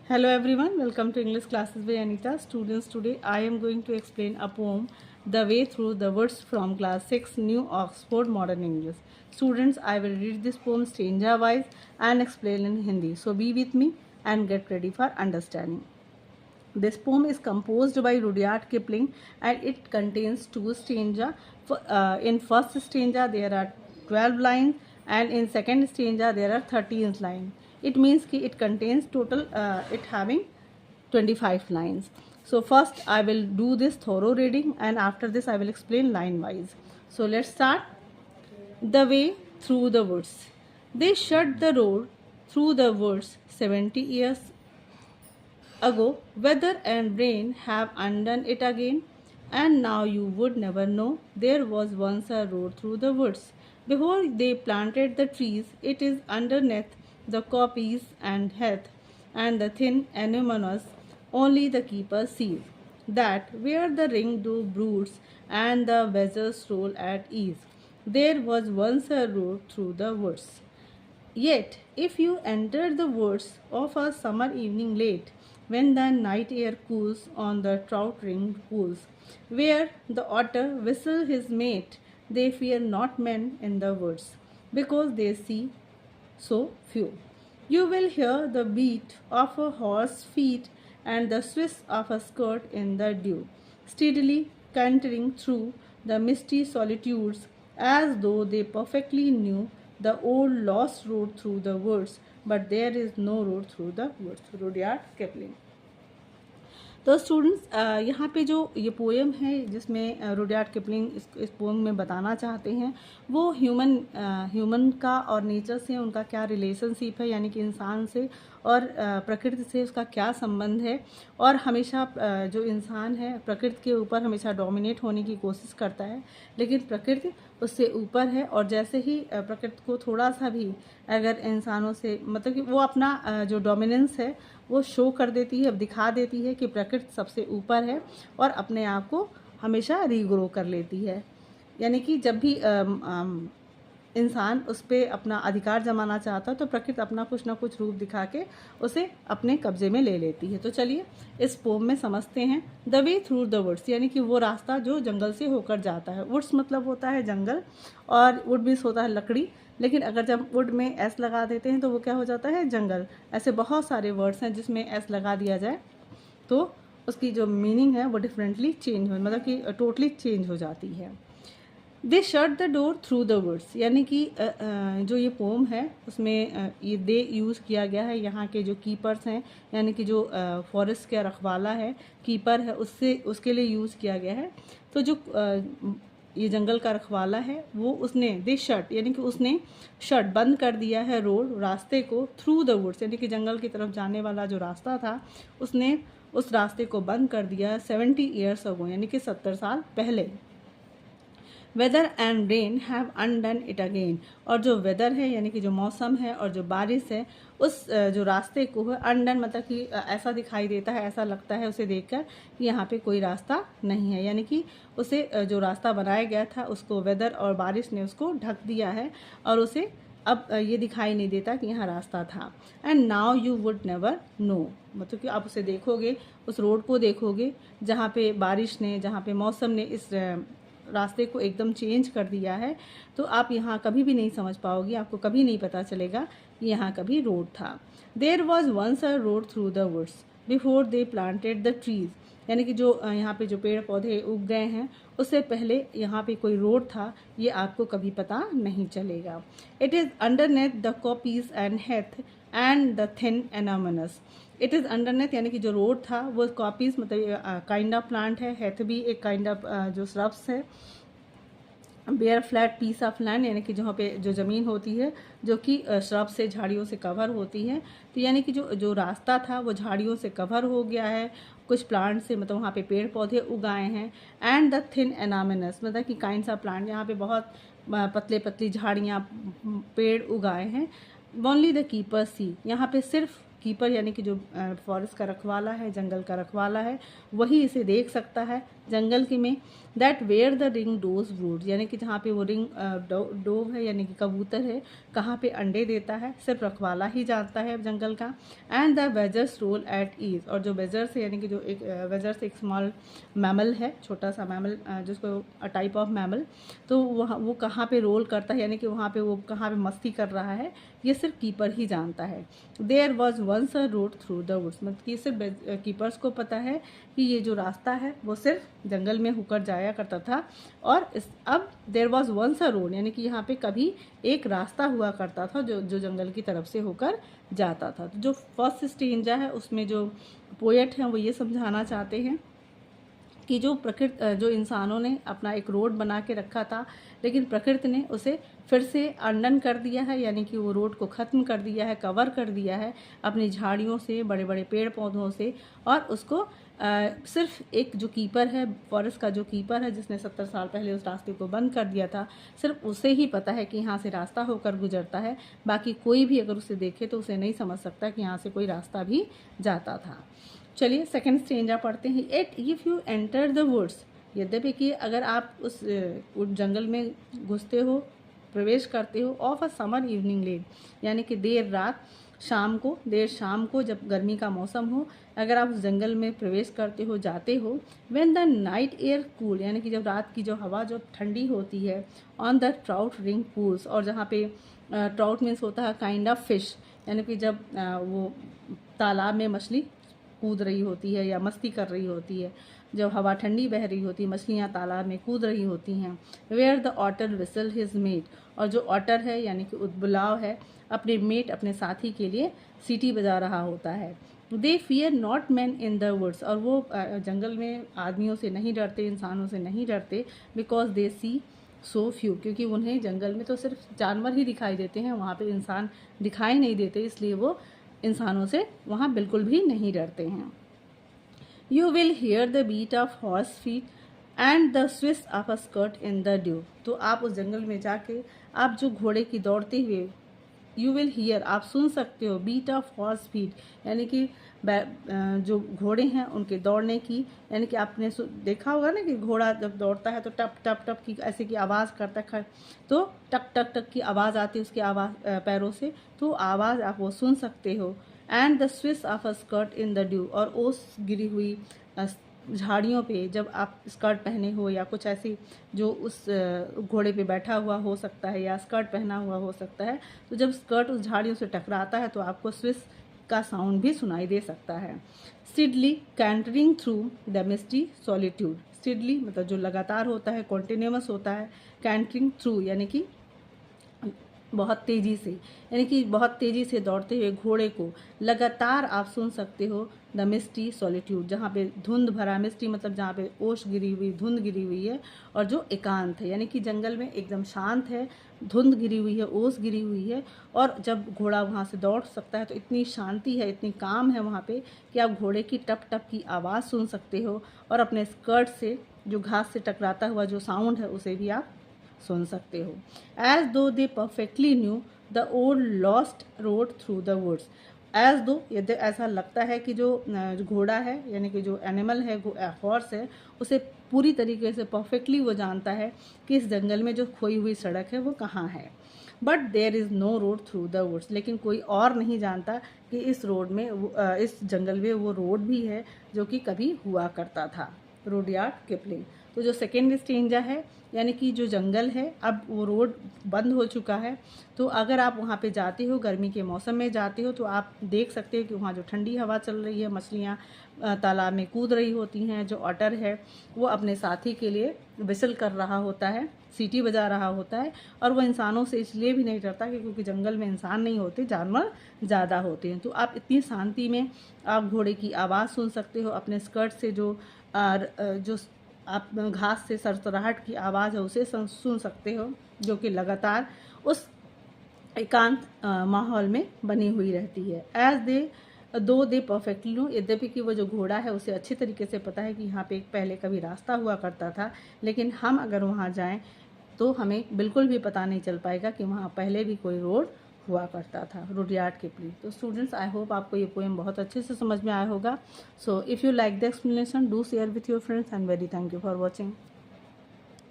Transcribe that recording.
Hello everyone, welcome to English classes by Anita. Students, today I am going to explain a poem, The Way Through the Words from class 6 New Oxford Modern English. Students, I will read this poem stanza wise and explain in Hindi. So be with me and get ready for understanding. This poem is composed by Rudyard Kipling and it contains two stanza. In first stanza there are 12 lines and in second stanza there are 13 lines. It means कि it contains total it having 25 lines. So first I will do this thorough reading and after this I will explain line wise. So let's start. The way through the woods. They shut the road through the woods 70 years ago. Weather and rain have undone it again, and now you would never know there was once a road through the woods. Before they planted the trees, it is underneath the coppice and heath, and the thin anemones only the keeper sees. That where the ringdove broods and the vessels roll at ease, there was once a road through the woods. Yet, if you enter the woods of a summer evening late, when the night air cools on the trout-ringed pools, where the otter whistles his mate, they fear not men in the woods, because they see so few. You will hear the beat of a horse's feet and the swish of a skirt in the dew, steadily cantering through the misty solitudes as though they perfectly knew the old lost road through the woods, but there is no road through the woods. Rudyard Kipling. तो students यहाँ पे जो ये poem है जिसमें Rudyard Kipling इस poem में बताना चाहते हैं वो ह्यूमन का और नेचर से उनका क्या रिलेशनशिप है, यानी कि इंसान से और प्रकृति से उसका क्या संबंध है। और हमेशा जो इंसान है प्रकृति के ऊपर हमेशा डोमिनेट होने की कोशिश करता है, लेकिन प्रकृति उससे ऊपर है। और जैसे ही प्रकृति को थोड़ा सा भी अगर इंसानों से मतलब कि वो अपना जो डोमिनेंस है वो शो कर देती है, दिखा देती है कि प्रकृति सबसे ऊपर है और अपने आप को हमेशा रीग्रो कर लेती है। यानी कि जब भी इंसान उस पर अपना अधिकार जमाना चाहता है तो प्रकृति अपना कुछ ना कुछ रूप दिखा के उसे अपने कब्जे में ले लेती है। तो चलिए इस पोम में समझते हैं। The way through the woods, यानी कि वो रास्ता जो जंगल से होकर जाता है। वुड्स मतलब होता है जंगल और वुड मीन्स होता है लकड़ी, लेकिन अगर जब वुड में एस लगा देते हैं तो वो क्या हो जाता है जंगल। ऐसे बहुत सारे वर्ड्स हैं जिसमें एस लगा दिया जाए तो उसकी जो मीनिंग है वो डिफरेंटली चेंज हो, मतलब कि टोटली चेंज हो जाती है। They shut the door through the woods, यानी कि जो ये पोम है उसमें ये दे यूज़ किया गया है यहाँ के जो कीपर्स हैं, यानी कि जो फॉरेस्ट का रखवाला है, कीपर है, उसके लिए यूज़ किया गया है। तो जो ये जंगल का रखवाला है वो उसने दे शट, यानी कि उसने शट बंद कर दिया है रोड रास्ते को थ्रू द वुड्स, यानी कि जंगल की तरफ जाने वाला जो रास्ता था उसने उस रास्ते को बंद कर दिया 70 ईयर्स अगो, यानी कि 70 साल पहले। Weather and rain have undone it again, और जो वेदर है यानी कि जो मौसम है और जो बारिश है उस जो रास्ते को है अनडन मतलब कि ऐसा दिखाई देता है, ऐसा लगता है उसे देखकर कि यहाँ पे कोई रास्ता नहीं है, यानी कि उसे जो रास्ता बनाया गया था उसको वेदर और बारिश ने उसको ढक दिया है और उसे अब ये दिखाई नहीं देता कि यहाँ रास्ता था। And now you would never know, मतलब कि आप उसे देखोगे, उस रोड को देखोगे जहाँ पे बारिश ने, जहाँ पे मौसम ने इस रास्ते को एकदम चेंज कर दिया है, तो आप यहाँ कभी भी नहीं समझ पाओगे, आपको कभी नहीं पता चलेगा कि यहाँ कभी रोड था। There was once a road through the woods before they planted the trees, यानी कि जो यहाँ पे जो पेड़ पौधे उग गए हैं उससे पहले यहाँ पे कोई रोड था ये आपको कभी पता नहीं चलेगा। It is underneath the coppice and heath and the thin anemones, it is underneath यानी कि जो रोड था वो कॉपीज मतलब काइंड ऑफ प्लांट है, हेथ भी एक काइंड ऑफ जो श्रब्स है, bare flat piece of land यानी कि जहाँ पे जो ज़मीन होती है जो कि श्रब से झाड़ियों से कवर होती है। तो यानी कि जो जो रास्ता था वो झाड़ियों से कवर हो गया है, कुछ प्लांट से मतलब वहाँ पे पेड़ पौधे उगाए हैं। एंड द थिन एनामिनस मतलब कि काइंड ऑफ प्लांट, यहाँ पे बहुत पतले पतली झाड़ियाँ पेड़ उगाए हैं। ओनली द कीपर सी, यहाँ पे सिर्फ कीपर यानी कि जो फॉरेस्ट का रखवाला है, जंगल का रखवाला है, वही इसे देख सकता है जंगल के में। That where the ring doves brood, यानी कि जहाँ पे वो रिंग डोव है यानी कि कबूतर है, कहाँ पे अंडे देता है सिर्फ रखवाला ही जानता है जंगल का। And the badgers roll at ease, और जो वेजर्स है यानी कि जो एक वेजर्स एक स्मॉल मैमल है, छोटा सा मैमल जिसको टाइप ऑफ मैमल, तो वो कहाँ पे रोल करता है यानी कि वहाँ पे वो कहाँ पे मस्ती कर रहा है, ये सिर्फ कीपर ही जानता है। There was once a road through the woods, मतलब कि सिर्फ कीपर्स को पता है कि ये जो रास्ता है वो सिर्फ जंगल में होकर जाया करता था। और अब there was once a road, यानी कि यहाँ पे कभी एक रास्ता हुआ करता था जो जंगल की तरफ से होकर जाता था। तो जो फर्स्ट स्टेंजा है उसमें जो पोएट हैं वो ये समझाना चाहते हैं कि जो इंसानों ने अपना एक रोड बना के रखा था, लेकिन प्रकृति ने उसे फिर से अनडन कर दिया है, यानी कि वो रोड को ख़त्म कर दिया है, कवर कर दिया है अपनी झाड़ियों से, बड़े बड़े पेड़ पौधों से। और उसको सिर्फ एक जो कीपर है, फॉरेस्ट का जो कीपर है जिसने 70 साल पहले उस रास्ते को बंद कर दिया था, सिर्फ उसे ही पता है कि यहाँ से रास्ता होकर गुजरता है। बाकी कोई भी अगर उसे देखे तो उसे नहीं समझ सकता कि यहाँ से कोई रास्ता भी जाता था। चलिए सेकंड स्टेंजा पढ़ते हैं। Yet if you enter the woods, यद्यपि कि अगर आप उस जंगल में घुसते हो, प्रवेश करते हो, of a summer evening late, यानी कि देर शाम को जब गर्मी का मौसम हो, अगर आप उस जंगल में प्रवेश करते हो, जाते हो, when the night air cool, यानी कि जब रात की जो हवा जो ठंडी होती है, on the trout ring pools, और जहाँ पे ट्राउट मीन्स होता है काइंड ऑफ फिश, यानी कि जब वो तालाब में मछली कूद रही होती है या मस्ती कर रही होती है, जब हवा ठंडी बह रही होती है, मछलियाँ तालाब में कूद रही होती हैं। Where the otter whistle his mate, और जो ऑटर है यानी कि उदबुलाव है, अपने मेट अपने साथी के लिए सीटी बजा रहा होता है। They fear not man in the woods, और वो जंगल में आदमियों से नहीं डरते, इंसानों से नहीं डरते, because they C so few, क्योंकि उन्हें जंगल में तो सिर्फ जानवर ही दिखाई देते हैं, वहाँ पे इंसान दिखाई नहीं देते, इसलिए वो इंसानों से वहाँ बिल्कुल भी नहीं डरते हैं। You will hear the beat of horse feet and the swish of a skirt in the dew, तो आप उस जंगल में जाके आप जो घोड़े की दौड़ते हुए, यू विल हियर आप सुन सकते हो, बीट ऑफ हॉर्स फीट, यानी कि जो घोड़े हैं उनके दौड़ने की, यानी कि आपने देखा होगा ना कि घोड़ा जब दौड़ता है तो टप टप टप की ऐसे की आवाज़ करता है, तो टक टक टक की आवाज़ आती है उसकी आवाज़ पैरों से, तो आवाज़ आप वो सुन सकते हो। And the swish of a skirt in the due, और ओस गिरी हुई झाड़ियों पे जब आप स्कर्ट पहने हो, या कुछ ऐसी जो उस घोड़े पे बैठा हुआ हो सकता है या स्कर्ट पहना हुआ हो सकता है, तो जब स्कर्ट उस झाड़ियों से टकराता है तो आपको स्विस का साउंड भी सुनाई दे सकता है। स्टिडली कैंटरिंग थ्रू द मिस्टी सॉलिट्यूड, स्टिडली मतलब जो लगातार होता है, कॉन्टिन्यूअस होता है, कैंटरिंग थ्रू यानी कि बहुत तेज़ी से, यानी कि बहुत तेज़ी से दौड़ते हुए घोड़े को लगातार आप सुन सकते हो द मिस्टी सॉलिट्यूड, जहाँ पे धुंध भरा, मिस्टी मतलब जहाँ पे ओश गिरी हुई, धुंध गिरी हुई है, और जो एकांत है, यानी कि जंगल में एकदम शांत है, धुंध गिरी हुई है, ओस गिरी हुई है, और जब घोड़ा वहाँ से दौड़ सकता है तो इतनी शांति है, इतनी काम है वहाँ पे कि आप घोड़े की टप टप की आवाज़ सुन सकते हो, और अपने स्कर्ट से जो घास से टकराता हुआ जो साउंड है उसे भी आप सुन सकते हो। As though they perfectly knew the old lost road through the woods, as though यदि ऐसा लगता है कि जो घोड़ा है यानी कि जो एनिमल है, हॉर्स है, उसे पूरी तरीके से परफेक्टली वो जानता है कि इस जंगल में जो खोई हुई सड़क है वो कहाँ है। But there is no road through the woods, लेकिन कोई और नहीं जानता कि इस रोड में इस जंगल में वो रोड भी है जो कि कभी हुआ करता था। Rudyard Kipling. तो जो सेकेंड स्टेंजा है यानी कि जो जंगल है अब वो रोड बंद हो चुका है, तो अगर आप वहाँ पे जाते हो, गर्मी के मौसम में जाते हो, तो आप देख सकते हो कि वहाँ जो ठंडी हवा चल रही है, मछलियाँ तालाब में कूद रही होती हैं, जो ऑटर है वो अपने साथी के लिए विसल कर रहा होता है, सीटी बजा रहा होता है, और वो इंसानों से इसलिए भी नहीं डरता कि क्योंकि जंगल में इंसान नहीं होते, जानवर ज़्यादा होते हैं। तो आप इतनी शांति में आप घोड़े की आवाज़ सुन सकते हो, अपने स्कर्ट से जो आप घास से सरसराहट की आवाज़ है उसे सुन सकते हो, जो कि लगातार उस एकांत माहौल में बनी हुई रहती है। एज दे परफेक्टली नो, यद्यपि कि वो जो घोड़ा है उसे अच्छी तरीके से पता है कि यहाँ पे पहले कभी रास्ता हुआ करता था, लेकिन हम अगर वहाँ जाएं तो हमें बिल्कुल भी पता नहीं चल पाएगा कि वहाँ पहले भी कोई रोड हुआ करता था, रुडयार्ड किपलिंग। तो स्टूडेंट्स, आई होप आपको ये पोएम बहुत अच्छे से समझ में आया होगा। So if you like the explanation, do share with your friends and very thank you for watching.